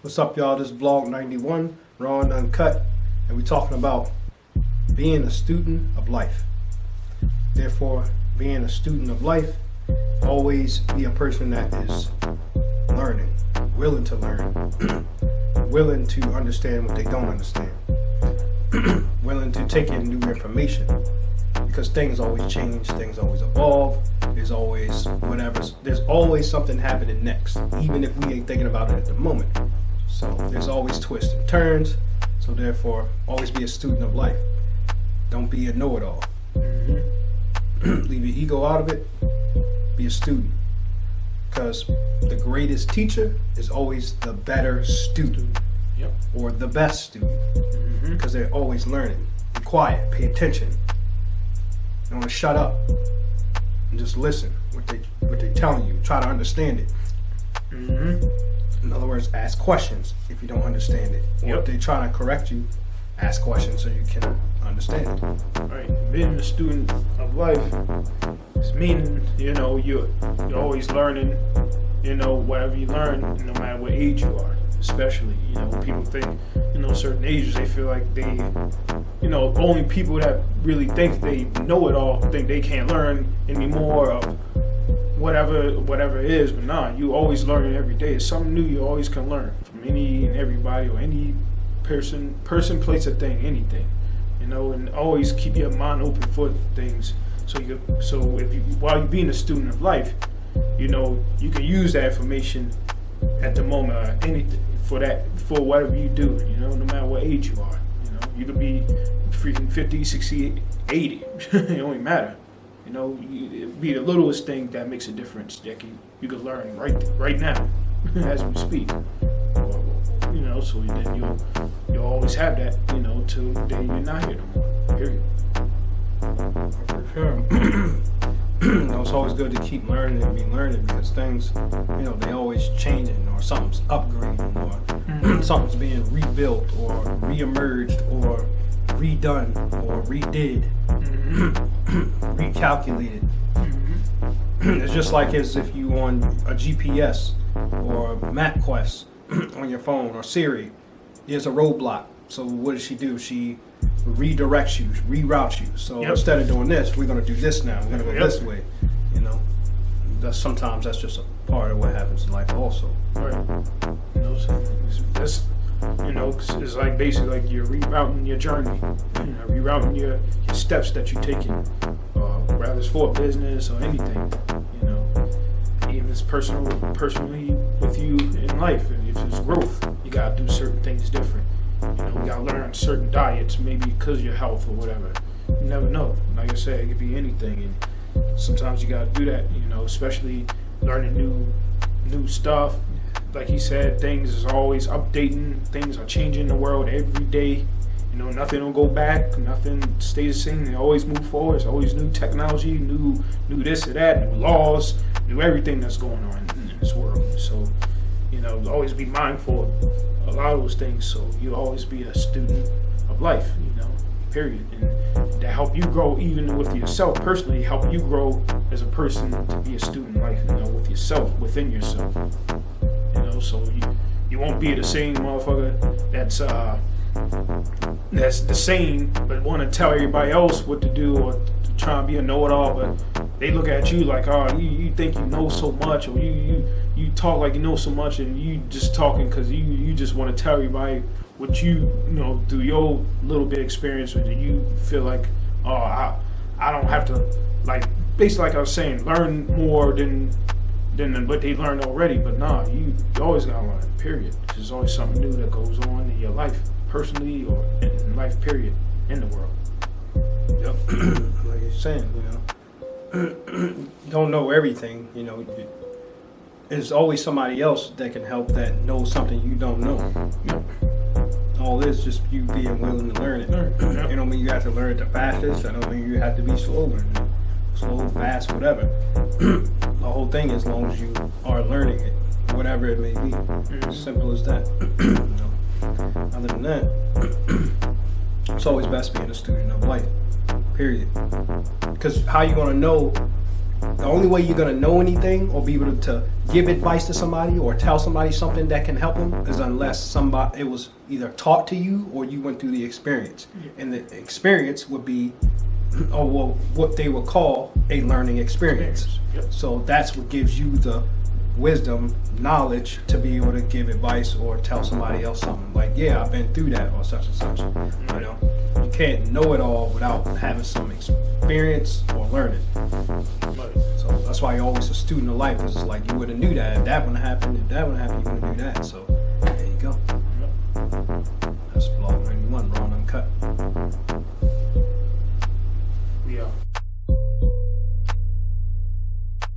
What's up, y'all? This is Vlog 91, Raw and Uncut, and we're talking about being a student of life. Therefore, being a student of life, always be a person that is learning, willing to learn, willing to understand what they don't understand, willing to take in new information, because things always change, things always evolve, there's always something happening next, even if we ain't thinking about it at the moment. So there's always twists and turns, so therefore always be a student of life. Don't be a know-it-all. Leave your ego out of it, be a student, because the greatest teacher is always the better student. Yep. Or the best student, because they're always learning. Be quiet, pay attention. You don't want to shut up and just listen what they telling you. Try to understand it. In other words, ask questions if you don't understand it. Or if they try to correct you, ask questions so you can understand it. Right. Being a student of life is meaning, you're always learning, whatever you learn, no matter what age you are. Especially, people think, certain ages, they feel like they, only people that really think they know it all think they can't learn anymore of whatever it is. But nah, you always learning every day. It's something new you always can learn from any and everybody or any person, place, or thing, anything. And always keep your mind open for things. So while you're being a student of life, you can use that information at the moment or anything for whatever you do, no matter what age you are. You could be freaking 50, 60, 80. It don't even matter. It be the littlest thing that makes a difference that you could learn right now as we speak. So then you'll always have that, till the day you're not here no more. Period. For sure. It's always good to keep learning and be learning, because things, they always changing, or something's upgrading, or something's being rebuilt or reemerged or redone or redid, recalculated. It's just like as if you on a GPS or MapQuest on your phone or Siri, there's a roadblock. So what does she do? She redirects you, reroutes you. So instead of doing this, we're going to do this now. We're going to go this way. Sometimes that's just a part of what happens in life also. Right. It's like basically like you're rerouting your journey, rerouting your steps that you're taking, whether it's for business or anything, even if it's personally with you in life. And if it's growth, you got to do certain things different. You got to learn certain diets, maybe because of your health or whatever. You never know. Like I said, it could be anything. And sometimes you got to do that, especially learning new stuff. Like he said, things is always updating. Things are changing the world every day. Nothing will go back. Nothing stays the same. They always move forward. It's always new technology, new this or that, new laws, new everything that's going on in this world. So, always be mindful of a lot of those things. So you always be a student of life, period. And to help you grow, even with yourself personally, help you grow as a person to be a student of life, with yourself, within yourself. So you won't be the same motherfucker that's the same but want to tell everybody else what to do, or to try and be a know-it-all, but they look at you like, oh, you think you know so much, or you talk like you know so much, and you just talking because you just want to tell everybody what you through your little bit of experience, and you feel like, oh, I don't have to, like, basically like I was saying, learn more than what they learned already. But nah, you always gotta learn, period. There's always something new that goes on in your life, personally or in life, period, in the world. Yep. Like you're saying, don't know everything, there's always somebody else that can help that knows something you don't know. All this just you being willing to learn it. It don't mean you have to learn it the fastest. I don't mean you have to be slow, fast, whatever. The whole thing, as long as you are learning it, whatever it may be. Simple as that. Other than that, it's always best being a student of life. Period. Because how you gonna know the only way you're gonna know anything or be able to give advice to somebody or tell somebody something that can help them is unless it was either taught to you or you went through the experience. And the experience would be, or what they would call a learning experience. Yep. So that's what gives you the wisdom, knowledge to be able to give advice or tell somebody else something. Like, yeah, I've been through that or such and such. You know, you can't know it all without having some experience or learning. Right. So that's why you're always a student of life. It's just like you would have knew that if that would have happened, if that would have happened, you would have knew that. So